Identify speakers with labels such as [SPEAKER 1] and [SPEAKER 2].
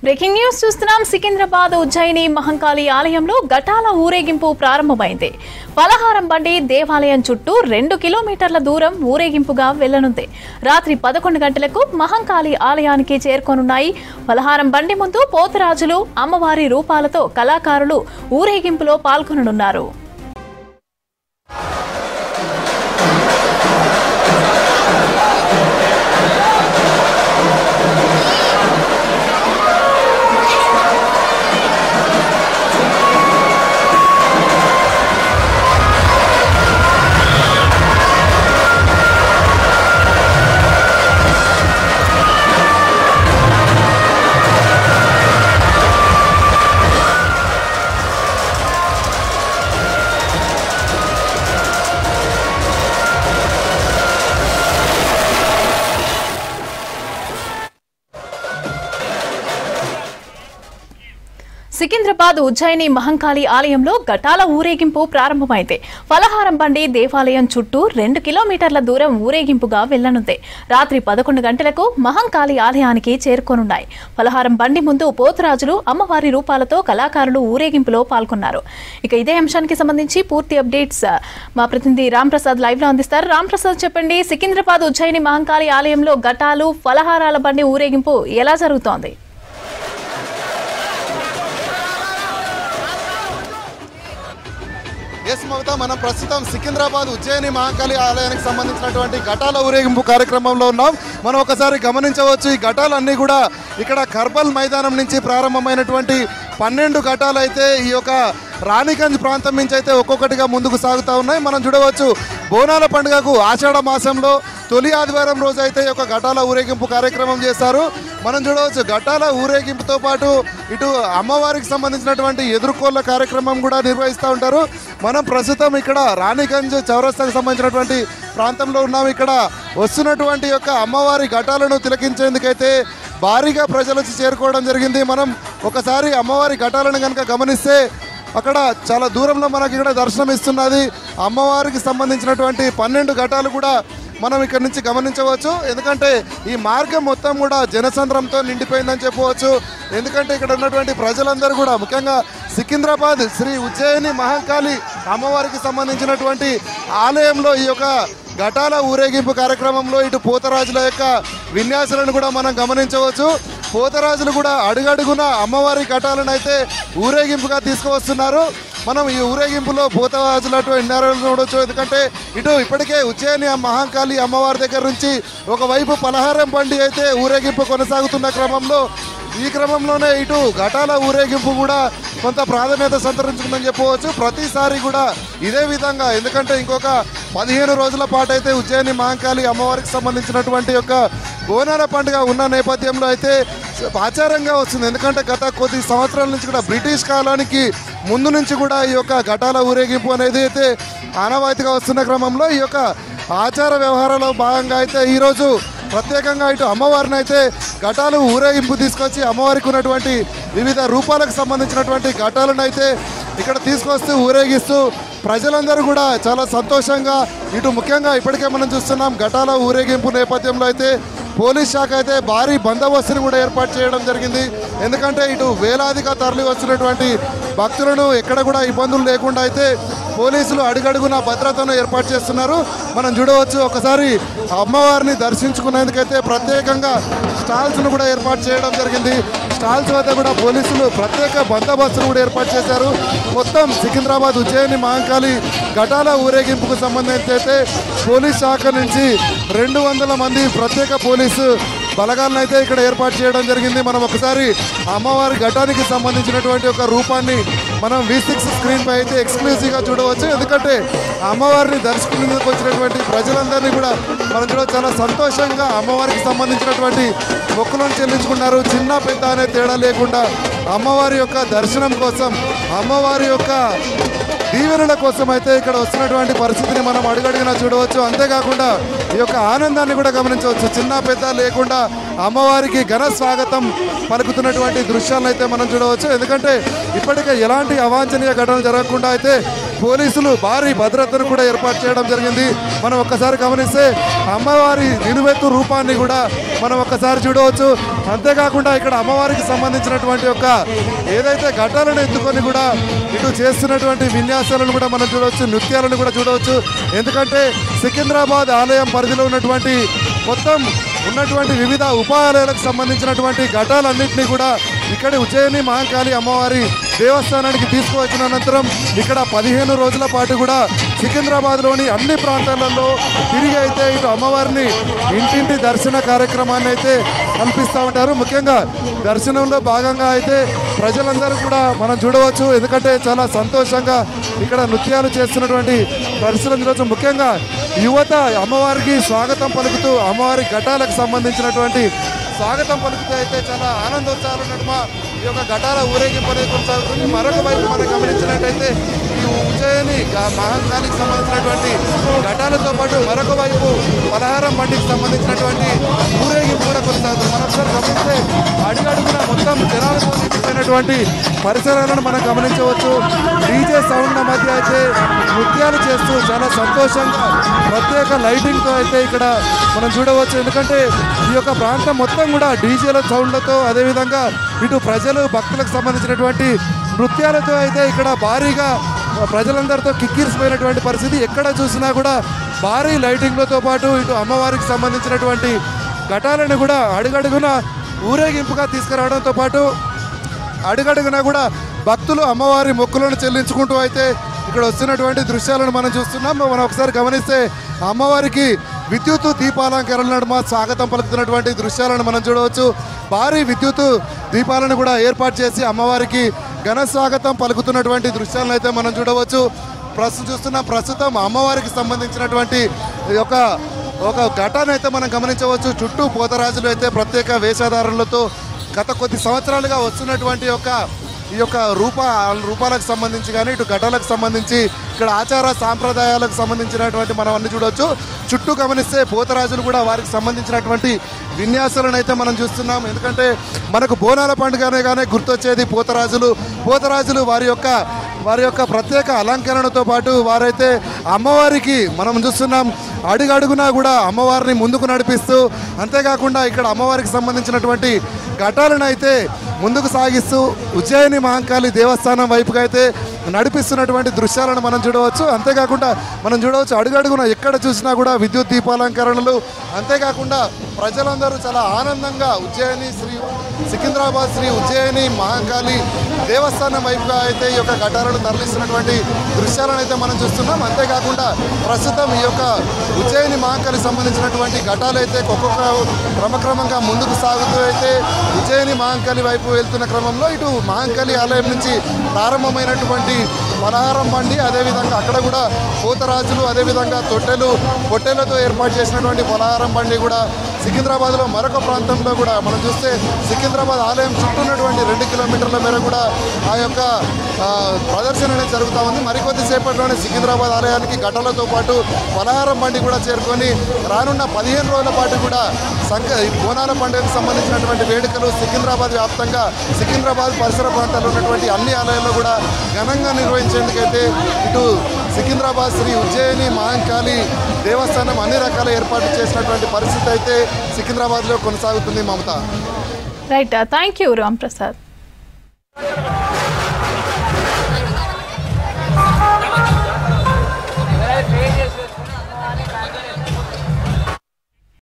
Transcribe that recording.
[SPEAKER 1] Breaking news చూస్తున్నాం. సికింద్రాబాద్ ఉజ్జయిని మహంకాళి ఆలయంలో ఘటాల ఊరేగింపు ప్రారంభమైంది. పలహారం బండి దేవాలయం చుట్టూ 2 కిలోమీటర్ల దూరం ఊరేగింపుగా వెళ్లనుంది. రాత్రి 11 గంటలకు మహంకాళి ఆలయానికి చేరుకోనున్నాయి. పలహారం బండి ముందు పోతరాజులు, అమ్మవారి రూపాలతో కళాకారులు ఊరేగింపులో పాల్గొననున్నారు. సికింద్రాబాద్ ఉజ్జయిని మహంకాళి ఆలయంలో ఘటాల ఊరేగింపు ప్రారంభమైంది. పలహారం బండి దేవాలయం చుట్టూ 2 కిలోమీటర్ల దూరం ఊరేగింపుగా వెళ్లనుంది. రాత్రి 11 గంటలకు మహంకాళి ఆలయానికి చేరుకోనున్నాయి. పలహారం బండి ముందు పోతురాజులు, అమ్మవారి రూపాలతో కళాకారులు ఊరేగింపులో పాల్గొన్నారు. ఇక ఇదే అంశానికి సంబంధించి పూర్తి అప్డేట్స్ మా ప్రతినిధి రామ్ ప్రసాద్ లైవ్ లో అందిస్తారు. రామ్ ప్రసాద్, చెప్పండి, సికింద్రాబాద్ ఉజ్జయిని మహంకాళి ఆలయంలో ఘటాలు, పలహారాల బండి ఊరేగింపు ఎలా జరుగుతోంది?
[SPEAKER 2] మనం ప్రస్తుతం సికింద్రాబాద్ ఉజ్జయిని మహంకాళి ఆలయానికి సంబంధించినటువంటి ఘటాల ఊరేగింపు కార్యక్రమంలో ఉన్నాం. మనం ఒకసారి గమనించవచ్చు, ఈ ఘటాలన్నీ కూడా ఇక్కడ కర్బల్ మైదానం నుంచి ప్రారంభమైనటువంటి 12 ఘటాలు అయితే ఈ యొక్క రాణిగంజ్ ప్రాంతం నుంచి అయితే ఒక్కొక్కటిగా ముందుకు సాగుతూ ఉన్నాయి. మనం చూడవచ్చు, బోనాల పండుగకు ఆషాఢ మాసంలో తొలి ఆదివారం రోజు అయితే ఈ యొక్క ఘటాల ఊరేగింపు కార్యక్రమం చేశారు. మనం చూడవచ్చు, ఘటాల ఊరేగింపుతో పాటు ఇటు అమ్మవారికి సంబంధించినటువంటి ఎదుర్కోళ్ల కార్యక్రమం కూడా నిర్వహిస్తూ ఉంటారు. మనం ప్రస్తుతం ఇక్కడ రాణిగంజ్ చౌరస్తాకు సంబంధించినటువంటి ప్రాంతంలో ఉన్నాం. ఇక్కడ వస్తున్నటువంటి యొక్క అమ్మవారి ఘటాలను తిలకించేందుకైతే భారీగా ప్రజలు వచ్చి చేరుకోవడం జరిగింది. మనం ఒకసారి అమ్మవారి ఘటాలను కనుక గమనిస్తే అక్కడ చాలా దూరంలో మనకి ఇక్కడ దర్శనం ఇస్తున్నది. అమ్మవారికి సంబంధించినటువంటి 12 ఘటాలు కూడా మనం ఇక్కడ నుంచి గమనించవచ్చు. ఎందుకంటే ఈ మార్గం మొత్తం కూడా జనసంద్రంతో నిండిపోయిందని చెప్పవచ్చు. ఎందుకంటే ఇక్కడ ఉన్నటువంటి ప్రజలందరూ కూడా, ముఖ్యంగా సికింద్రాబాద్ శ్రీ ఉజ్జయిని మహంకాళి అమ్మవారికి సంబంధించినటువంటి ఆలయంలో ఈ యొక్క ఘటాల ఊరేగింపు కార్యక్రమంలో ఇటు పోతరాజుల యొక్క విన్యాసాలను కూడా మనం గమనించవచ్చు. పోతరాజులు కూడా అడుగడుగున అమ్మవారి ఘటాలను అయితే ఊరేగింపుగా తీసుకువస్తున్నారు. మనం ఈ ఊరేగింపులో పోతరాజులతో ఎన్ఆర్ఎల్ చూడవచ్చు. ఎందుకంటే ఇటు ఇప్పటికే ఉజ్జయిని మహంకాళి అమ్మవారి దగ్గర నుంచి ఒకవైపు పలహారం బండి అయితే ఊరేగింపు కొనసాగుతున్న క్రమంలో, ఈ క్రమంలోనే ఇటు ఘటాల ఊరేగింపు కూడా కొంత ప్రాధాన్యత సంతరించుకుందని చెప్పవచ్చు. ప్రతిసారి కూడా ఇదే విధంగా, ఎందుకంటే ఇంకొక 15 రోజుల పాటు అయితే ఉజ్జయిని మహంకాళి అమ్మవారికి సంబంధించినటువంటి యొక్క బోనాల పండుగ ఉన్న నేపథ్యంలో అయితే ఆచారంగా వస్తుంది. ఎందుకంటే గత కొద్ది సంవత్సరాల నుంచి కూడా బ్రిటిష్ కాలానికి ముందు నుంచి కూడా ఈ యొక్క ఘటాల ఊరేగింపు అనేది అయితే ఆనవాయితీగా వస్తున్న క్రమంలో ఈ యొక్క ఆచార వ్యవహారాల్లో భాగంగా అయితే ఈరోజు ప్రత్యేకంగా ఇటు అమ్మవారిని అయితే ఘటాలు ఊరేగింపు తీసుకొచ్చి అమ్మవారికి ఉన్నటువంటి వివిధ రూపాలకు సంబంధించినటువంటి ఘటాలను అయితే ఇక్కడ తీసుకొస్తూ ఊరేగిస్తూ ప్రజలందరూ కూడా చాలా సంతోషంగా, ఇటు ముఖ్యంగా ఇప్పటికే మనం చూస్తున్నాం ఘటాల ఊరేగింపు నేపథ్యంలో అయితే పోలీస్ శాఖ అయితే భారీ బందోబస్తుని కూడా ఏర్పాటు చేయడం జరిగింది. ఎందుకంటే ఇటు వేలాదిగా తరలి వస్తున్నటువంటి భక్తులను ఎక్కడ కూడా ఇబ్బందులు లేకుండా అయితే పోలీసులు అడుగడుగున భద్రతను ఏర్పాటు చేస్తున్నారు. మనం చూడవచ్చు, ఒకసారి అమ్మవారిని దర్శించుకునేందుకైతే ప్రత్యేకంగా స్టాల్స్ను కూడా ఏర్పాటు చేయడం జరిగింది. స్టాల్స్ వద్ద కూడా పోలీసులు ప్రత్యేక బందోబస్తును కూడా ఏర్పాటు చేశారు. మొత్తం సికింద్రాబాద్ ఉజ్జయిని మహంకాళి ఘటాల ఊరేగింపుకు సంబంధించి అయితే పోలీస్ శాఖ నుంచి 200 మంది ప్రత్యేక పోలీసు బలగాలను అయితే ఇక్కడ ఏర్పాటు చేయడం జరిగింది. మనం ఒకసారి అమ్మవారి ఘటానికి సంబంధించినటువంటి ఒక రూపాన్ని మనం V6 స్క్రీన్ పై అయితే ఎక్స్క్లూజివ్గా చూడవచ్చు. ఎందుకంటే అమ్మవారిని దర్శించుకునేందుకు వచ్చినటువంటి ప్రజలందరినీ కూడా మనం చూడవచ్చు, చాలా సంతోషంగా అమ్మవారికి సంబంధించినటువంటి మొక్కులను చెల్లించుకున్నారు. చిన్న పెద్ద అనే తేడా లేకుండా అమ్మవారి యొక్క దర్శనం కోసం, అమ్మవారి యొక్క దీవెనల కోసం అయితే ఇక్కడ వస్తున్నటువంటి పరిస్థితిని మనం అడుగడుగునా చూడవచ్చు. అంతేకాకుండా ఈ యొక్క ఆనందాన్ని కూడా గమనించవచ్చు. చిన్న పెద్ద లేకుండా అమ్మవారికి ఘన స్వాగతం పలుకుతున్నటువంటి దృశ్యాలను అయితే మనం చూడవచ్చు. ఎందుకంటే ఇప్పటికే ఎలాంటి అవాంఛనీయ ఘటనలు జరగకుండా అయితే పోలీసులు భారీ భద్రతను కూడా ఏర్పాటు చేయడం జరిగింది. మనం ఒక్కసారి గమనిస్తే అమ్మవారి నిలువెత్తు రూపాన్ని కూడా మనం ఒక్కసారి చూడవచ్చు. అంతేకాకుండా ఇక్కడ అమ్మవారికి సంబంధించినటువంటి ఒక ఏదైతే ఘటాలను ఎత్తుకొని కూడా ఇటు చేస్తున్నటువంటి విన్యాసాలను కూడా మనం చూడవచ్చు, నృత్యాలను కూడా చూడవచ్చు. ఎందుకంటే సికింద్రాబాద్ ఆలయం పరిధిలో ఉన్నటువంటి మొత్తం ఉన్నటువంటి వివిధ ఉపాలయాలకు సంబంధించినటువంటి ఘటాలన్నింటినీ కూడా ఇక్కడి ఉజ్జయిని మహంకాళి అమ్మవారి దేవస్థానానికి తీసుకువచ్చిన అనంతరం ఇక్కడ 15 రోజుల పాటు కూడా సికింద్రాబాద్లోని అన్ని ప్రాంతాలలో తిరిగి అయితే ఇటు అమ్మవారిని ఇంటింటి దర్శన కార్యక్రమాన్ని అయితే కల్పిస్తూ ఉంటారు. ముఖ్యంగా దర్శనంలో భాగంగా అయితే ప్రజలందరూ కూడా మనం చూడవచ్చు. ఎందుకంటే చాలా సంతోషంగా ఇక్కడ నృత్యాలు చేస్తున్నటువంటి పరిస్థితులను చూడవచ్చు. ముఖ్యంగా యువత అమ్మవారికి స్వాగతం పలుకుతూ అమ్మవారి ఘటాలకు సంబంధించినటువంటి స్వాగతం పలుకుతూ అయితే చాలా ఆనందోత్సాహాలు నడుమ ఈ యొక్క ఘటాల ఊరేగింపు అనేది కొనసాగుతుంది. మరొక వైపు మనం గమనించినట్టయితే ఈ ఉజ్జయిని మహంకాళికి సంబంధించినటువంటి ఘటాలతో పాటు మరొక వైపు పలహారం బండికి సంబంధించినటువంటి ఊరేగింపు కూడా కొనసాగుతుంది. మనం ఒకసారి గమనిస్తే అడుగడుగున మొత్తం జనాలతో నిండిపోయినటువంటి పరిసరాలను మనం గమనించవచ్చు. డీజే సౌండ్ల మధ్య అయితే నృత్యాలు చేస్తూ చాలా సంతోషంగా ప్రత్యేక లైటింగ్తో అయితే ఇక్కడ మనం చూడవచ్చు. ఎందుకంటే ఈ యొక్క ప్రాంతం మొత్తం కూడా డీజేల సౌండ్లతో అదేవిధంగా ఇటు ప్రజలు భక్తులకు సంబంధించినటువంటి నృత్యాలతో అయితే ఇక్కడ భారీగా ప్రజలందరితో కిక్కిరిసిపోయినటువంటి పరిస్థితి. ఎక్కడ చూసినా కూడా భారీ లైటింగ్లతో పాటు ఇటు అమ్మవారికి సంబంధించినటువంటి ఘటాలను కూడా అడుగడుగున ఊరేగింపుగా తీసుకురావడంతో పాటు అడుగడుగున కూడా భక్తులు అమ్మవారి మొక్కులను చెల్లించుకుంటూ అయితే ఇక్కడ వస్తున్నటువంటి దృశ్యాలను మనం చూస్తున్నాం. మనం ఒకసారి గమనిస్తే అమ్మవారికి విద్యుత్ దీపాలంకరణ నడుమ స్వాగతం పలుకుతున్నటువంటి దృశ్యాలను మనం చూడవచ్చు. భారీ విద్యుత్ దీపాలను కూడా ఏర్పాటు చేసి అమ్మవారికి ఘన స్వాగతం పలుకుతున్నటువంటి దృశ్యాలను అయితే మనం చూడవచ్చు. ప్రస్తుతం అమ్మవారికి సంబంధించినటువంటి ఒక ఘటన అయితే మనం గమనించవచ్చు. చుట్టూ పోతరాజులు అయితే ప్రత్యేక వేషధారణలతో గత కొద్ది సంవత్సరాలుగా వస్తున్నటువంటి ఈ యొక్క రూపాలకు సంబంధించి కానీ ఇటు ఘటాలకు సంబంధించి ఇక్కడ ఆచార సాంప్రదాయాలకు సంబంధించినటువంటి మనం అన్ని చూడవచ్చు. చుట్టూ గమనిస్తే పోతరాజులు కూడా వారికి సంబంధించినటువంటి విన్యాసాలను అయితే మనం చూస్తున్నాం. ఎందుకంటే మనకు బోనాల పండుగనే గుర్తొచ్చేది పోతరాజులు వారి యొక్క ప్రత్యేక అలంకరణతో పాటు వారైతే అమ్మవారికి మనం చూస్తున్నాం అడుగడుగునా కూడా అమ్మవారిని ముందుకు నడిపిస్తూ, అంతేకాకుండా ఇక్కడ అమ్మవారికి సంబంధించినటువంటి ఘటాలను అయితే ముందుకు సాగిస్తూ ఉజ్జయిని మహంకాళి దేవస్థానం వైపుగా అయితే నడిపిస్తున్నటువంటి దృశ్యాలను మనం చూడవచ్చు. అంతేకాకుండా మనం చూడవచ్చు అడుగడుగున ఎక్కడ చూసినా కూడా విద్యుత్ దీపాలంకరణలు, అంతేకాకుండా ప్రజలందరూ చాలా ఆనందంగా సికింద్రాబాద్ శ్రీ ఉజ్జయిని మహంకాళి దేవస్థానం వైపుగా అయితే ఈ యొక్క ఘటాలను తరలిస్తున్నటువంటి దృశ్యాలను అయితే మనం చూస్తున్నాం. అంతేకాకుండా ప్రస్తుతం ఈ యొక్క ఉజ్జయిని మహంకాళి సంబంధించినటువంటి ఘటాలు అయితే క్రమక్రమంగా ముందుకు సాగుతూ అయితే ఉజ్జయిని మహంకాళి వైపు వెళ్తున్న క్రమంలో ఇటు మహంకాళి ఆలయం నుంచి ప్రారంభమైనటువంటి పలహారం బండి, అదేవిధంగా అక్కడ కూడా పోతరాజులు, అదేవిధంగా పొట్టెలతో ఏర్పాటు చేసినటువంటి పలహారం బండి కూడా సికింద్రాబాద్లో మరొక ప్రాంతంలో కూడా మనం చూస్తే సికింద్రాబాద్ ఆలయం చుట్టూ ఉన్నటువంటి 2 కిలోమీటర్ల మేర కూడా ఆ యొక్క ప్రదర్శన అనేది జరుగుతూ ఉంది. మరికొద్దిసేపట్లోనే సికింద్రాబాద్ ఆలయానికి ఘటాలతో పాటు పలహారం బండి కూడా చేరుకొని రానున్న 15 రోజుల పాటు కూడా బోనాల పండుగకు సంబంధించినటువంటి వేడుకలు సికింద్రాబాద్ వ్యాప్తంగా సికింద్రాబాద్ పరిసర ప్రాంతాల్లో ఉన్నటువంటి అన్ని ఆలయాల్లో కూడా ఘనంగా నిర్వహించేందుకైతే ఇటు సికింద్రాబాద్ శ్రీ ఉజ్జయిని మహంకాళి దేవస్థానం అన్ని రకాల ఏర్పాట్లు చేసినటువంటి పరిస్థితి అయితే సికింద్రాబాద్లో కొనసాగుతుంది. Mamata.
[SPEAKER 1] Right, thank you Ram Prasad.